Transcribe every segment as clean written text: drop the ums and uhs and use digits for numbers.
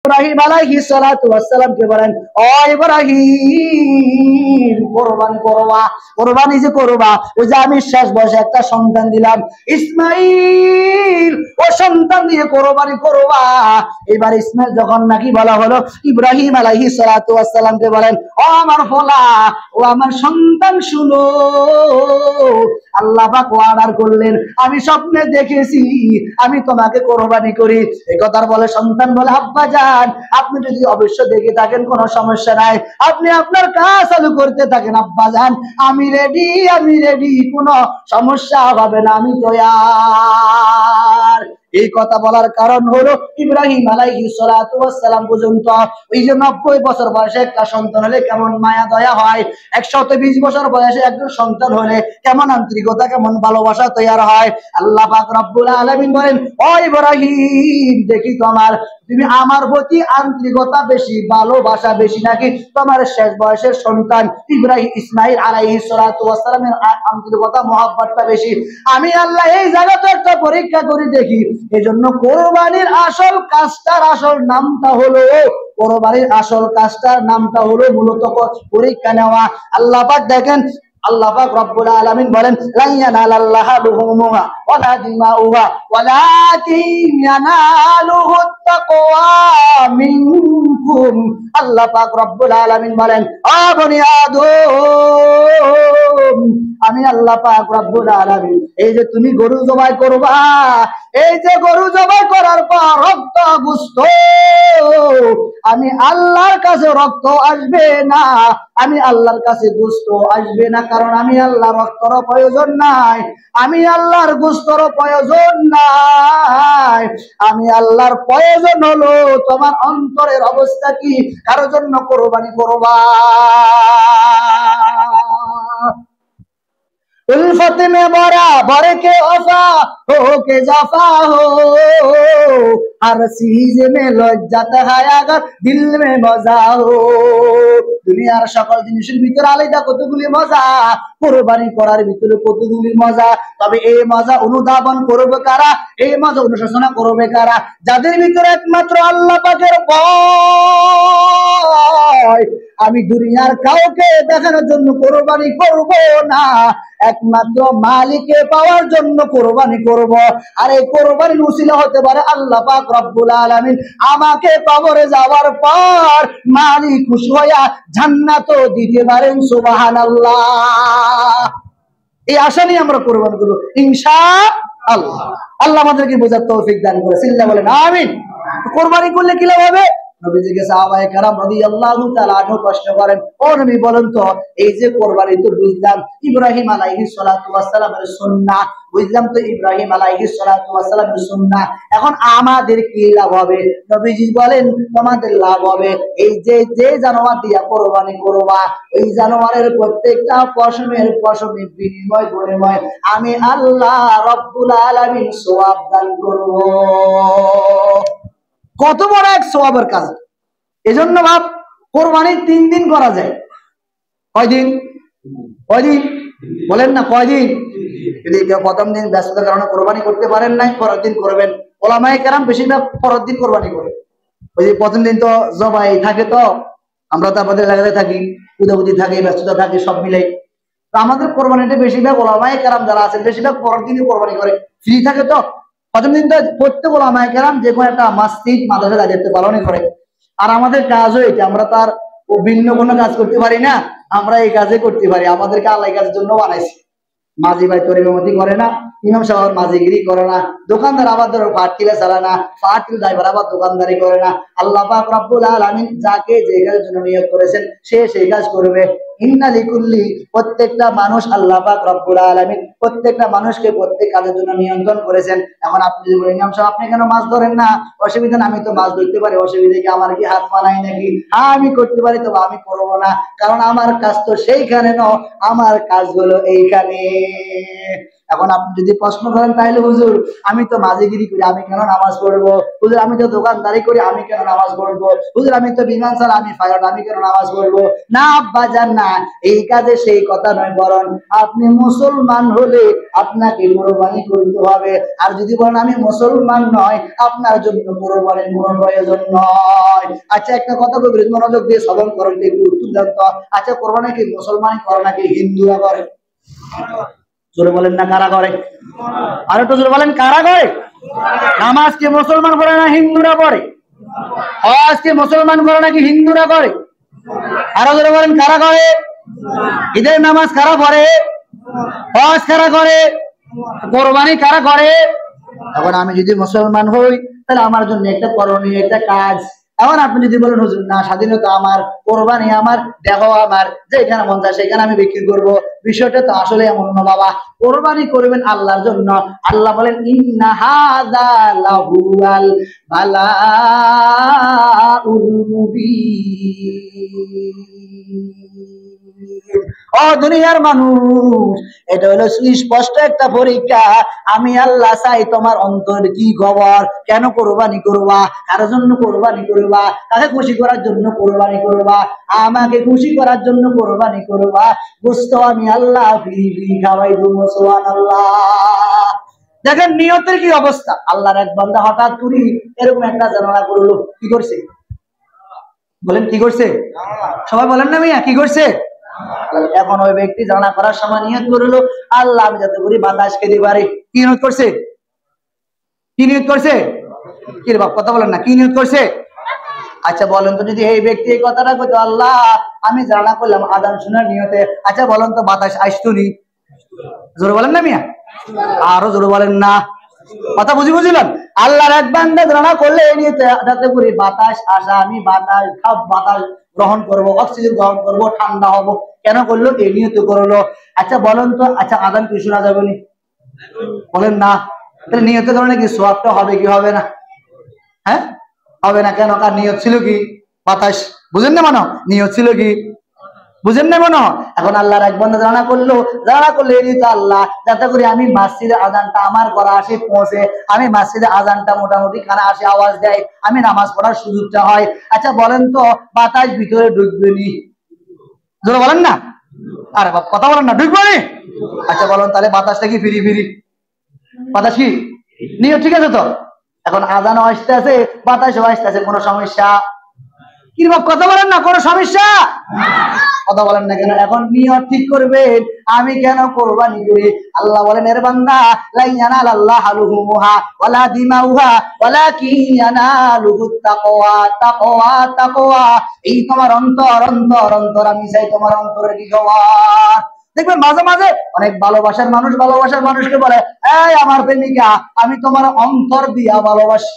ইব্রাহিম আলাইহিস সালাতু ওয়াস সালাম কে বলেন, ও ইব্রাহিম কুরবানি করবা, কুরবানি যে করবা, ওই যে আমি শেষ বয়সে একটা সন্তান দিলাম ইসমাইল, ও সন্তান দিয়ে কুরবানি করবা। এবার ইসমাইল যখন নাকি বলা হলো, ইব্রাহিম আলাইহিস সালাতু ওয়াস সালাম কে বলেন, ও আমার ফলা, ও আমার সন্তান শুনো, আল্লাহ পাক অর্ডার করলেন, আমি স্বপ্নে দেখেছি আমি তোমাকে কুরবানি করি। এই কথার বলে সন্তান বলে, আব্বা জান আপনি যদি অবশ্য দেখে থাকেন কোনো সমস্যা নাই, আপনি আপনার কাজ চালু করতে থাকেন আব্বা জান, আমি রেডি, আমি রেডি, কোনো সমস্যা হবে না, আমি তৈয়ার। এই কথা বলার কারণ হলো ইব্রাহিম আলাইহিস সালাতু ওয়াস সালাম পর্যন্ত ওই যে 90 বছর বয়সে একটা সন্তান হলে কেমন মায়া দয়া হয়, 120 বছর বয়সে একজন সন্তান হলে কেমন আন্তরিকতা, কেমন ভালোবাসা তৈরি হয়। আল্লাহ পাক রব্বুল আলামিন বলেন, ও ইব্রাহিম দেখি তোমার, তুমি আমার প্রতি আন্তরিকতা বেশি, ভালোবাসা বেশি নাকি তোমার শেষ বয়সের সন্তান ইব্রাহিম ইসমাইল আলাইহিস সালাতু ওয়াস সালামের আন্তরিকতা মহব্বতটা বেশি? আমি আল্লাহ এই জায়গাতে একটা পরীক্ষা করে দেখি। এজন্য কোরবানির আসল কাজটার আসল নামটা হলো, কোরবানির আসল কাজটার নামটা হলো মূলত পরীক্ষা নেওয়া। আল্লাহ পাক দেখেন, আল্লাহ পাক রব্বুল আলামিন বলেন, লা ইয়ানালাল্লাহু লুহুমুহা ওয়ালা দিমাউহা ওয়ালাকিন ইয়ানালুহুত তাকওয়া মিনকুম। আল্লাহ পাক রব্বুল আলামিন বলেন, ও বনি আদম, আমি আল্লাহ পাক রব্বুল আলামিন এই যে তুমি গরু জবাই করবা, এই যে গরু জবাই করার পর রক্ত গোশত, আমি আল্লাহর কাছে রক্ত আসবে না, আমি আল্লাহর কাছে গোশত আসবে না, কারণ আমি আল্লাহর রক্তর প্রয়োজন নাই, আমি আল্লাহর গোশতর প্রয়োজন নাই, আমি আল্লাহর প্রয়োজন হলো তোমার অন্তরের অবস্থা কি, কারোর জন্য কোরবানি করবা। उल्फत में बराबर के वफा हो के जफा हो, हर चीज में लज्जत है अगर दिल में मजा हो। দুনিয়ার সকল জিনিসের ভিতরে আলাদা কতগুলি মজা, কোরবানি করার ভিতরে কতগুলি মজা। তবে এই মজা অনুধাবন করবে কারা, এই মজা অনুশাসনা করবে কারা? যাদের ভিতরে একমাত্র আল্লাহ পাকের ভয়। আমি দুনিয়ার কাউকে দেখানোর জন্য কোরবানি করব না, একমাত্র মালিককে পাওয়ার জন্য কোরবানি করব। আর এই কোরবানির উসিলা হতে পারে আল্লাহ পাক রব্বুল আলামিন আমাকে কবরে যাওয়ার পর মালিক খুশি হইয়া জান্নাতও দিতে পারেন, সুবহানাল্লাহ। এই আশা নিয়ে আমরা কোরবানি করব ইনশাআল্লাহ। আল্লাহ আমাদেরকে বোঝার তৌফিক দান করে, সিল্লা বলেন আমিন। কোরবানি করলে কি লাভ হবে? নবীজিকে সাহাবায়ে কেরাম রাদিয়াল্লাহু তাআলা আনহু প্রশ্ন করেন, ও নবী বলেন তো, এই যে কোরবানি তো বুঝলাম ইব্রাহিম আলাইহিস সালাতু ওয়াস সালামের সুন্নাহ, বুঝলাম তো ইব্রাহিম আলাইহিস সালাতু ওয়াস সালামের সুন্নাহ, এখন আমাদের কি লাভ হবে? নবীজি বলেন, তোমাদের লাভ হবে এই যে যে জানোয়ার দিয়া কোরবানি করবা, ওই জানোয়ারের প্রত্যেকটা পশমের পশমের বিনিময় বিনিময় আমি আল্লাহ রব্বুল আলামিন সওয়াব দান করব। কত বড় এক সওয়াবের কাজ! এজন্য ভাব কোরবানি 3 দিন করা যায়। কয়দিন? কয়দিন বলেন না, কয়দিন? যদি কেউ প্রথম দিন ব্যস্ততার কারণে কোরবানি করতে পারেন নাই, পরের দিন করবেন। ওলামায়ে কেরাম বেশিরভাগ পরের দিন কোরবানি করে। ওই যে প্রথম দিন তো জবাই থাকে, তো আমরা তো আমাদের এলাকাতে থাকি, উদাউদি থাকে, ব্যস্ততা থাকে, সব মিলে তো আমাদের কোরবানিটা বেশিরভাগ ওলামায়ে কেরাম যারা আছেন বেশিরভাগ পরের দিনই কোরবানি করে, ফ্রি থাকে। তো প্রথম দিন তো প্রত্যেক ওলামায়ে কেরাম যে কোনো একটা মসজিদ মাদ্রাসা দায়িত্ব পালনই করে। আর আমাদের কাজও এটা, আমরা তার ভিন্ন কোনো কাজ করতে পারি না, আমরা এই কাজে করতে পারি। আমাদেরকে আল্লাহ এই কাজের জন্য বানাইছে। মাঝি ভাই তোর ইমামতি করে না, ইমাম সাহেব মাঝিগিরি করে না, দোকানদার আবার ধরো পাটকিলা চালায় না, পাটকিল ড্রাইভার আবার দোকানদারি করে না। আল্লাহ পাক রব্বুল আলামিন যাকে যে কাজের জন্য নিয়োগ করেছেন সে সেই কাজ করবে। ইন্না লিকুল্লি, প্রত্যেকটা মানুষ আল্লাহ পাক রব্বুল আলামিন প্রত্যেকটা মানুষকে প্রত্যেক কাজের জন্য নিয়ন্ত্রণ করেছেন। এখন আপনি যদি বলেন ইমাম সাহেব আপনি কেন মাছ ধরেন না, অসুবিধা না, আমি তো মাছ ধরতে পারি, অসুবিধা কি, আমার কি হাত পা নাই নাকি? আমি করতে পারি, তবে আমি করবো না, কারণ আমার কাজ তো সেইখানে নয়, আমার কাজ হলো এইখানে। এখন আপনি যদি প্রশ্ন করেন তাহলে হুজুর আমি তো মাঝিগিরি করি, আমি কেন নামাজ পড়বো? হুজুর আমি তো দোকানদারি করি, আমি কেন নামাজ পড়বো? হুজুর আমি তো বিমান চালাই, আমি পাইলট, আমি কেন নামাজ পড়বো? না আব্বা জান না, এই কাজে সেই কথা নয়, বরং আপনি মুসলমান হলে আপনাকে কোরবানি করতে হবে। আর যদি বলেন আমি মুসলমান নয়, আপনার জন্য কোরবানির কোনো প্রয়োজন নয়। আচ্ছা একটা কথা বলবেন, মনোযোগ দিয়ে শ্রবণ করেন, একটু উত্তর দেন তো। আচ্ছা কোরবানি কি মুসলমান করে নাকি হিন্দুরা করে? জোরে বলেন না কারা করে? আর একটু জোরে বলেন কারা করে? নামাজ কি মুসলমান করে না হিন্দুরা করে? হজ কি মুসলমান করে নাকি হিন্দুরা করে? আরো জোরে বলেন কারা করে? ঈদের নামাজ কারা করে? হজ কারা করে? কোরবানি কারা করে? এখন আমি যদি মুসলমান হই, তাহলে আমার জন্য একটা করণীয় একটা কাজ। এখন আপনি যদি বলেন হুজুর না, স্বাধীনতা আমার, কোরবানি আমার, দেহ আমার, যেখানে মন চায় সেখানে আমি বিক্রি করব, বিষয়টা তো আসলে এমন না বাবা। কোরবানি করবেন আল্লাহর জন্য। আল্লাহ বলেন ইন্না হাযা লাহুয়াল বালাউল মুবিন। ও দুনিয়ার মানুষ, এটা হলো সুস্পষ্ট একটা পরীক্ষা। আমি আল্লাহ চাই তোমার অন্তর কি খবর, কেন কোরবানি করবা, কার জন্য কোরবানি করবা, তাকে খুশি করার জন্য কোরবানি করবা, আমাকে খুশি করার জন্য কোরবানি করবা। বুঝতো আমি আল্লাহ ফ্রি ফ্রি খাওয়াই দেবো। সুবহানাল্লাহ। দেখেন নিয়তের কি অবস্থা। আল্লাহর এক বান্দা হঠাৎ করে এরকম একটা জানালা করলো। কি করছে বলেন? কি করছে? সবাই বলেন না মিয়া, কি করছে? এখন ওই ব্যক্তি জানা করার সময় নিয়ত করলো, আল্লাহ আমি যাতে করি বাতাস খেতে পারি। কি নিয়ত করছে? কি নিয়ত করছে? কি রে বাপ কথা বলেন না, কি নিয়ত করছে? আচ্ছা বলেন তো, যদি এই ব্যক্তি এই কথাটা কইতো আল্লাহ আমি জানা করলাম আযান শোনার নিয়তে, আচ্ছা বলেন তো বাতাস আসতুনি? জোরে বলেন না মিয়া, আরো জোরে বলেন না। কথা বুঝিলেন? আল্লাহর এক বান্দা জানা করলে এই নিয়তে যাতে করি বাতাস আসা, আমি বাতাস খাব, বাতাস গ্রহণ করব, অক্সিজেন গ্রহণ করব, ঠান্ডা হব। কেন করলো? এই নিয়তে করলো। আচ্ছা বলেন তো, আচ্ছা আযান কি শোনা যাবে না? বলেন না। তাহলে নিয়তের কারণে কি সওয়াবটা হবে কি হবে না? হ্যাঁ হবে না। কেন? কার নিয়ত ছিল কি? বাতাস। বুঝেন না মানো? নিয়ত ছিল কি? বুঝেন না মানো? এখন আল্লাহর এক বান্দা জানা করলো এই নিয়ত আল্লাহ যাতে করে আমি মসজিদে আযানটা আমার ঘরে আসে পৌঁছে, আমি মসজিদে আযানটা মোটামুটি কানে আসে আওয়াজ দেয়, আমি নামাজ পড়ার সুযোগটা হয়। আচ্ছা বলেন তো বাতাস ভিতরে ঢুকবে নি? জোরে বলেন না। আরে বাপ কথা বলেন না, ঢুকবে নি? আচ্ছা বলেন তাহলে বাতাসটা কি ফিরি ফিরি? বাতাস কি নিয়ত ঠিক আছে তো? এখন আযানও আসতে আছে, বাতাসও আসতে আছে, কোনো সমস্যা? কি বাপ কথা বলেন না, কোনো সমস্যা? কথা বলেন না কেন? এখন নিয়ত ঠিক করবেন আমি কেন কোরবানি করি। আল্লাহ বলেন এর বান্দা লা ইয়ানালাল্লাহু লুহুমুহা ওয়ালা দিমাউহা ওয়ালাকিন ইয়ানালুহুত তাকওয়া। তাকওয়া তাকওয়া এই তোমার অন্তর অন্তর অন্তর, আমি চাই তোমার অন্তরের কি খবর। দেখবেন মাঝে মাঝে অনেক ভালোবাসার মানুষকে বলে এই আমার প্রেমিকা আমি তোমার অন্তর দিয়া ভালোবাসি,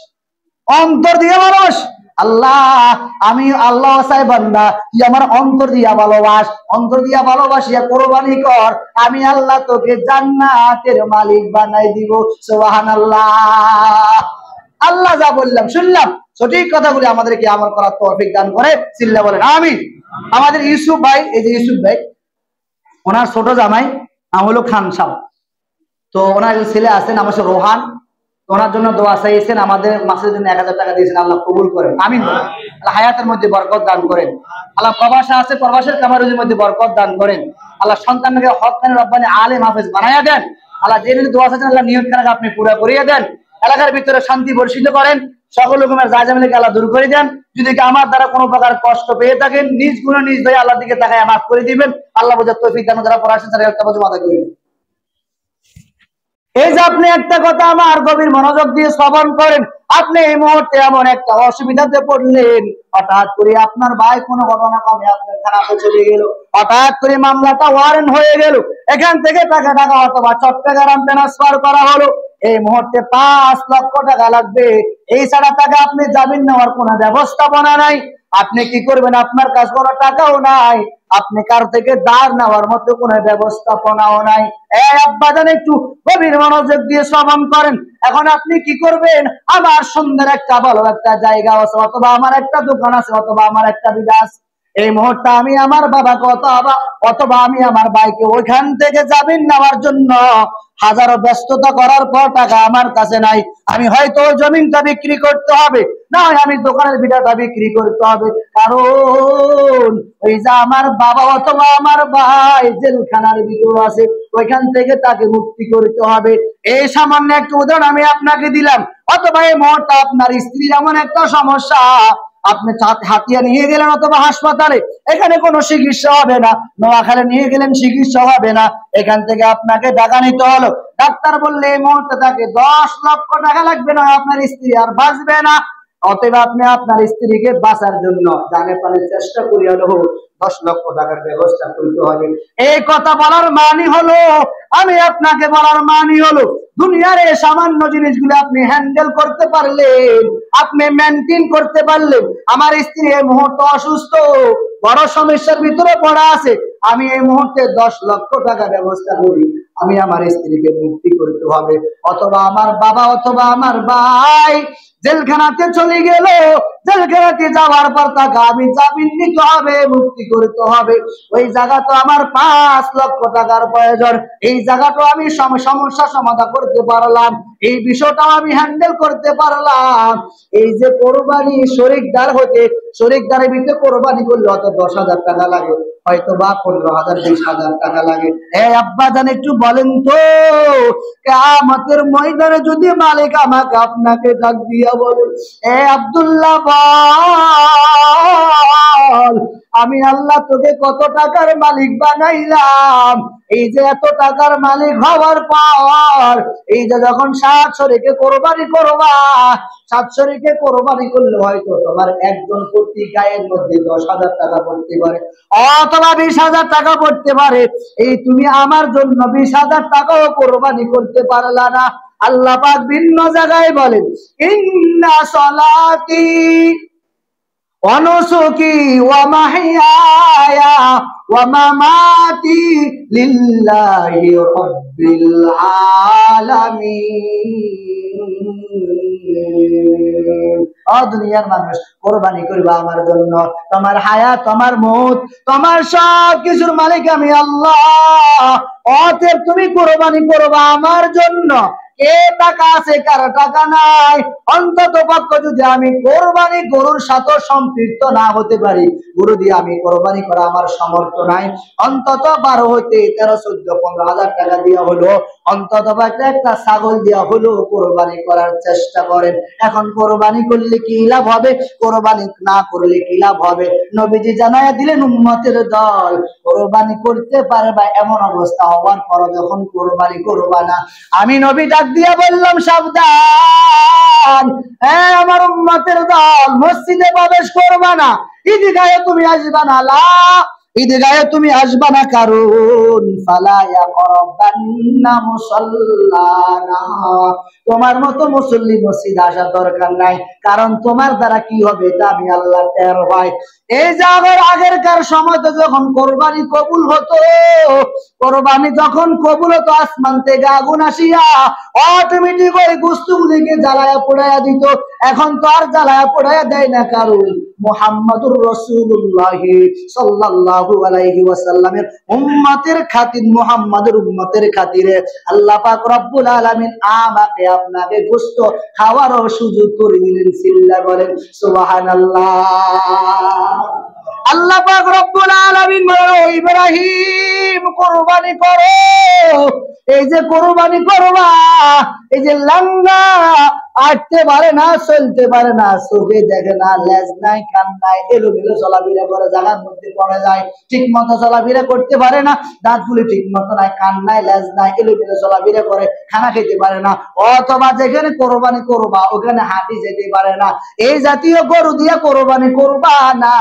অন্তর দিয়ে ভালোবাসি। আল্লাহ আমি আল্লাহ চাই বান্দা তুই আমার অন্তর দিয়া ভালোবাস, অন্তর দিয়া ভালোবাসিয়া কোরবানি কর, আমি আল্লাহ তোকে জান্নাতের মালিক বানাই দিব। সুবহানাল্লাহ। আল্লাহ যা বললাম শুনলাম, সঠিক কথাগুলি আমাদেরকে আমল করার তৌফিক দান করে। চিল্লা বলেন আমিন। আমাদের ইউসুফ ভাই, এই যে ইউসুফ ভাই, ওনার ছোট জামাই নাম হলো খান সাহেব। তো ওনার ছেলে আছেন আমার রোহান, ওনার জন্য দোয়া চাইছেন, আমাদের মাসের জন্য 1000 টাকা দিয়েছেন। আল্লাহ কবুল করেন, আমিন। আল্লাহ হায়াতের মধ্যে বরকত দান করেন। আল্লাহ প্রবাসে আছে, প্রবাসের কামারুজির মধ্যে বরকত দান করেন। আল্লাহ সন্তানকে হক্কানি রব্বানি আলেম হাফেজ বানাইয়া দেন। আল্লাহ যে দোয়া চাইছেন আল্লাহ নিয়ত খানাকে আপনি পুরা করিয়ে দেন। এলাকার ভিতরে শান্তি বর্ষিত করেন, সকল রকমের জায়জামিলকে আল্লাহ দূর করে দেন। যদি আমার দ্বারা কোনো প্রকার কষ্ট পেয়ে থাকেন নিজ গুণে নিজ ভাই আল্লাহ দিকে তাকায় মাফ করে দিবেন। আল্লাহ বোঝার তৌফিক দান। যারা পড়াশোনা তারা একটা বোঝা মাথা করে। এই যে আপনি একটা কথা আমার গভীর মনোযোগ দিয়ে শ্রবণ করেন, আপনি এই মুহূর্তে এমন একটা অসুবিধাতে পড়লেন, হঠাৎ করে আপনার ভাই কোনো ঘটনা কমে আপনার থানাতে চলে গেল, হঠাৎ করে মামলাটা ওয়ারেন্ট হয়ে গেল, এখান থেকে টাকা অথবা চট্টগ্রাম ট্রান্সফার করা হলো, এই মুহূর্তে 5 লক্ষ টাকা লাগবে। এই ছাড়া টাকা আপনি জামিন নেওয়ার কোনো ব্যবস্থাপনা নাই। আপনি কি করবেন? আপনার কাছে কোনো টাকাও নাই, আপনি কার থেকে ধার নেওয়ার মতো কোনো ব্যবস্থাপনাও নাই। এই আব্বাজান একটু গভীর মনোযোগ দিয়ে শ্রবণ করেন। এখন আপনি কি করবেন? আমার সুন্দর একটা ভালো একটা জায়গা আছে, অথবা আমার একটা দোকান আছে, অথবা আমার একটা বিড়া আছে, এই মুহূর্তে আমি আমার বাবাকে অথবা আমি আমার ভাইকে ওইখান থেকে জামিন নেওয়ার জন্য হাজারো ব্যস্ততা করার পর টাকা আমার কাছে নাই। আমি হয়তো জমিনটা বিক্রি করতে হবে, না হয় আমি দোকানের বিটাটা বিক্রি করতে হবে, কারণ ওই যে আমার বাবা অথবা আমার ভাই জেলখানার ভিতর আছে, ওইখান থেকে তাকে মুক্তি করতে হবে। এই সামান্য একটা উদাহরণ আমি আপনাকে দিলাম। অথবা এই মুহূর্তে আপনার স্ত্রীর এমন একটা সমস্যা, আপনি হাতিয়া নিয়ে গেলেন অথবা হাসপাতালে, এখানে কোনো চিকিৎসা হবে না, নোয়াখালী নিয়ে গেলেন চিকিৎসা হবে না, এখান থেকে আপনাকে টাকা নিতে হলো। ডাক্তার বললে এই মুহূর্তে তাকে 10 লক্ষ টাকা লাগবে, না আপনার স্ত্রী আর বাঁচবে না। অতএব আপনি আপনার স্ত্রীকে বাঁচার জন্য জানে পারে চেষ্টা করি হলেও 10 লক্ষ টাকার ব্যবস্থা করতে হবে। এই কথা বলার মানে হলো, আমি আপনাকে বলার মানে হলো, দুনিয়ার এই সামান্য জিনিসগুলো আপনি হ্যান্ডেল করতে পারলেন, আপনি মেনটেন করতে পারলেন। আমার স্ত্রী এই মুহূর্তে অসুস্থ, বড় সমস্যার ভিতরে পড়া আছে, আমি এই মুহূর্তে 10 লক্ষ টাকা ব্যবস্থা করি, আমি আমার স্ত্রীকে মুক্তি করতে হবে। অথবা আমার বাবা অথবা আমার ভাই জেলখানাতে চলে গেল, জেলখানাতে যাওয়ার পর তাকে আমি জামিন নিতে হবে, মুক্তি করতে হবে। ওই জায়গা তো আমার 5 লক্ষ টাকার প্রয়োজন, এই জায়গাটা আমি সমস্যা সমাধান করতে পারলাম, এই বিষয়টাও আমি হ্যান্ডেল করতে পারলাম। এই যে কোরবানি শরিকদার হতে, শরিকদারের ভিতরে কোরবানি করলে অত 10,000 টাকা লাগে, হয়তো বা 15,000 20,000 টাকা লাগে। আব্বা জান একটু বলেন তো, কিয়ামতের ময়দানে যদি মালিক আমাকে আপনাকে ডাক দিয়া বলে, আব্দুল্লাহ বল, আমি আল্লাহ তোকে কত টাকার মালিক বানাইলাম, এই যে এত টাকার মালিক হওয়ার পর এই যে যখন 7 শরীকে কোরবানি করবা, 7 শরীকে কোরবানি করলে হয়তো তোমার একজন প্রতি গায়ের মধ্যে 10,000 টাকা পড়তে পারে অথবা 20,000 টাকা পড়তে পারে। এই তুমি আমার জন্য 20,000 টাকাও কোরবানি করতে পারলা না। আল্লাহ পাক ভিন্ন জায়গায় বলেন, ইন্না সলাতি ওয়া নুসুকি ওয়া মাহইয়ায়া ওয়া মামাতি লিল্লাহি রাব্বিল আলামিন। ও দুনিয়ার মানুষ, কোরবানি করবা আমার জন্য, তোমার হায়াত, তোমার মউত, তোমার সব কিছুর মালিক আমি আল্লাহ। অতএব তুমি কোরবানি করবা আমার জন্য। কে টাকা আছে কার টাকা নাই, অন্তত পক্ষ যদি আমি কোরবানি গরুর সাথে সম্পৃক্ত না হতে পারি, গরু দিয়ে আমি কোরবানি করা আমার সামর্থ্য নাই, অন্তত 12 হইতে 13, 14, 15,000 টাকা দিয়া হলো, অন্তত একটা ছাগল দিয়া হলো কোরবানি করার চেষ্টা করেন। এখন কোরবানি করলে কি লাভ হবে, কোরবানি না করলে কি লাভ হবে? নবীজি জানায়া দিলেন উম্মতের দল, কোরবানি করতে পারবা এমন অবস্থা হওয়ার পর যখন কোরবানি করবা না, আমি নবী ডাক দিয়া বললাম, সাবধান, আমার উম্মতের দল, মসজিদে প্রবেশ করবা না, ঈদগাহে তুমি আসবা না, ঈদগাহে তুমি আসবা না, কারণ ফালা ইয়াকরাবান্না মুসাল্লানা, তোমার মতো মুসল্লি মসজিদ আসার দরকার নাই, কারণ তোমার দ্বারা কি হবে এটা আমি আল্লাহ টের পাই। এই যে আগেরকার সময় যখন কোরবানি কবুল হতো, কোরবানি যখন কবুল হতো, আসমান থেকে আগুন আসিয়া অটোমেটিক ওই গোশতগুলিকে জ্বালায়া পোড়াইয়া দিত। এখন তো আর জ্বালায়া পোড়াইয়া দেয় না, কারণ মুহাম্মাদুর রাসূলুল্লাহ সাল্লাল্লাহু আলাইহি ওয়াসাল্লামের উম্মতের খাতির, মুহাম্মাদের উম্মতের খাতিরে আল্লাহ পাক রব্বুল আলামিন আমাকে আপনাকে গোশত খাওয়ারও সুযোগ করে দিলেন। সিল্লা বলেন সুবহানাল্লাহ। আল্লাহ পাক রব্বুল আলামিন বলেন, ইব্রাহিম কোরবানি করো, এই যে কোরবানি করবা, এই যে লাঙ্গা আটতে পারে না, চলতে পারে না, চোখে দেখে না, লেজ নাই, কান নাই, এলোমেলো চলাফেরা করে, জায়গার মধ্যে পড়ে যায়, ঠিক মতো চলাফেরা করতে পারে না, দাঁতগুলি ঠিক মতো নাই, কান নাই, লেজ নাই, এলোমেলো চলাফেরা করে, খানা খেতে পারে না, অথবা যেখানে কোরবানি করবা ওখানে হাঁটি যেতে পারে না, এই জাতীয় গরু দিয়া কোরবানি করবা না।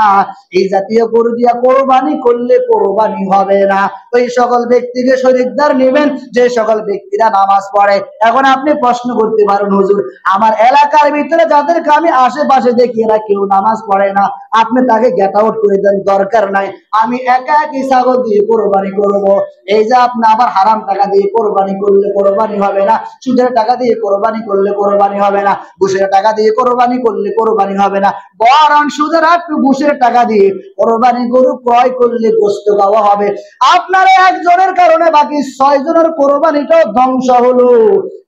এই জাতীয় গরু দিয়া কোরবানি করলে কোরবানি হবে না। ওই সকল ব্যক্তিকে শরীকদার নেবেন যে সকল ব্যক্তিরা নামাজ পড়ে। এখন আপনি প্রশ্ন করতে পারেন, হুজুর আমার এলাকার ভিতরে যাদেরকে আমি আশেপাশে দেখি এরা কেউ নামাজ পড়ে না, আপনি তাকে গেট আউট করে দেন, দরকার নাই, আমি একা একই ছাগল দিয়ে কোরবানি করব। এই যে আপনি আবার হারাম টাকা দিয়ে কোরবানি করলে কোরবানি হবে না, সুদের টাকা দিয়ে কোরবানি করলে কোরবানি হবে না, ঘুষের টাকা দিয়ে কোরবানি করলে কোরবানি হবে না, বরং সুদের একটু ঘুষের টাকা দিয়ে কোরবানি গরু ক্রয় করলে গোশত খাওয়া হবে। আপনার একজনের কারণে বাকি 6 জনের কোরবানিটাও ধ্বংস হলো।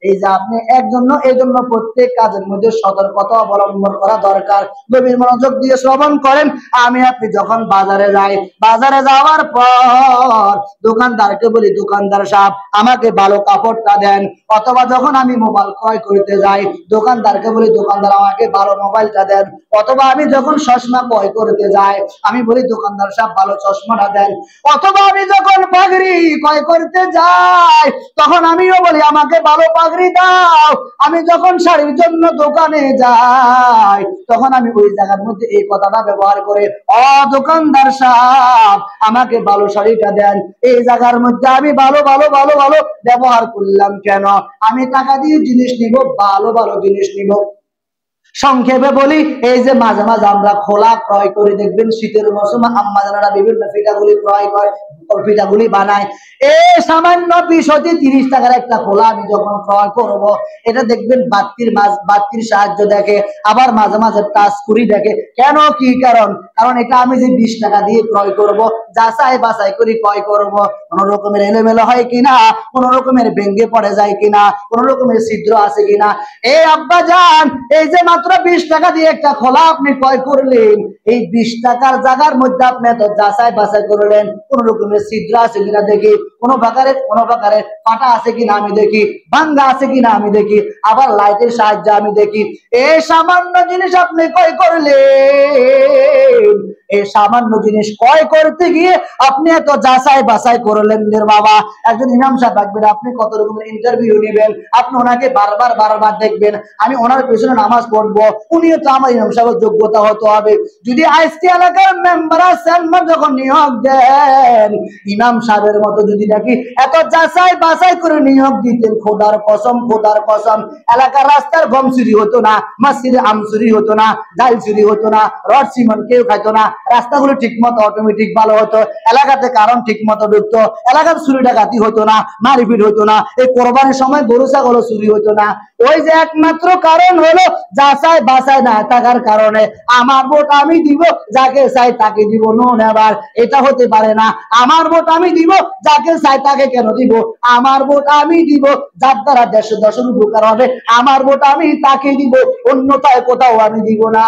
এই যে আপনি একজন, এই জন্য প্রত্যেক কাজের মধ্যে সতর্কতা অবলম্বন করা দরকার। গভীর মনোযোগ দিয়ে শ্রবণ করেন। আমি আপনি যখন বাজারে যাই, বাজারে যাওয়ার পর দোকানদারকে বলি, দোকানদার সাহেব আমাকে ভালো কাপড়টা দেন। অথবা যখন আমি মোবাইল ক্রয় করতে যাই, দোকানদারকে বলি, দোকানদার আমাকে ভালো মোবাইলটা দেন। অথবা আমি যখন চশমা ক্রয় করতে যাই, আমি বলি, দোকানদার সাহেব ভালো চশমাটা দেন। অথবা আমি যখন পাগড়ি ক্রয় করতে যাই, তখন আমিও বলি, আমাকে ভালো পাগড়ি দাও। আমি যখন শাড়ির জন্য দোকানে যাই, তখন আমি ওই জায়গার মধ্যে এই কথাটা ব্যবহার করে, দোকানদার সাহেব আমাকে ভালো শাড়িটা দেন। এই জায়গার মধ্যে আমি ভালো ভালো ভালো ভালো ব্যবহার করলাম কেন? আমি টাকা দিয়ে জিনিস নিব, ভালো ভালো জিনিস নিব। সংক্ষেপে বলি, এই যে মাঝে মাঝে আমরা খোলা ক্রয় করে, দেখবেন শীতের মৌসুমে আম্মা জানারা বিভিন্ন পিঠাগুলি ক্রয় করে, পিঠাগুলি বানায়। এই সামান্য 20 হতে 30 টাকার একটা খোলা আমি যখন ক্রয় করব, এটা দেখবেন বাতির সাহায্য দেখে, আবার মাঝে মাঝে টাচ করি দেখে। কেন, কি কারণ? কারণ এটা আমি যে 20 টাকা দিয়ে ক্রয় করব, যাচাই বাছাই করে ক্রয় করব, কোন রকমের এলোমেলো হয় কিনা, কোন রকমের ভেঙ্গে পড়ে যায় কিনা, কোন রকমের ছিদ্র আছে কিনা। এই আব্বা জান, এই যে মাত্র 20 টাকা দিয়ে একটা খোলা আপনি ক্রয় করলেন, এই 20 টাকার জায়গার মধ্যে আপনি এত যাচাই বাছাই করলেন, কোন রকমের ছিদ্র আছে কিনা দেখি, কোন প্রকারে ফাটা আছে কিনা আমি দেখি, ভাঙ্গা আছে কিনা আমি দেখি, আবার লাইটের সাহায্যে আমি দেখি। এই সামান্য জিনিস আপনি ক্রয় করলেন, এই সামান্য জিনিস ক্রয় করতে গিয়ে আপনি এত যাচাই বাছাই করলেন রে বাবা। একজন ইমাম সাহেব থাকবেন, আপনি কত রকমের ইন্টারভিউ নেবেন, আপনি ওনাকে বারবার দেখবেন, আমি ওনার পেছনে নামাজ পড়বো, উনিও তো আমার ইমাম সাহেবের যোগ্যতা হতে হবে। যদি আজকে এলাকার মেম্বার আছেন, যখন নিয়োগ দেন, ইমাম সাহেবের মতো যদি নাকি এত যাচাই বাছাই করে নিয়োগ দিতেন, খোদার কসম এলাকার রাস্তার গম চুরি হতো না, মসজিদে আম চুরি হতো না, ডাল চুরি হতো না, রড সিমেন্ট কেউ খাইতো না, রাস্তাগুলো ঠিক মতো অটোমেটিক ভালো হতো, এলাকাতে কারণ ঠিক মতো ঢুকতো, এলাকার চুরি ডাকাতি হতো না, মারপিট হতো না, এই কোরবানির সময় গরু ছাগল চুরি হতো না। ওই যে একমাত্র কারণ হলো যাচাই বাছাই না থাকার কারণে। আমার ভোট আমি দিব, যাকে চাই তাকে দিব, নো নেভার। এটা হতে পারে না। আমার ভোট আমি দিব, যাকে চাই তাকে কেন দিব? আমার ভোট আমি দিব, যার দ্বারা দেশের উপকার হবে, আমার ভোট আমি তাকে দিব, অন্যথায় কোথাও আমি দিব না।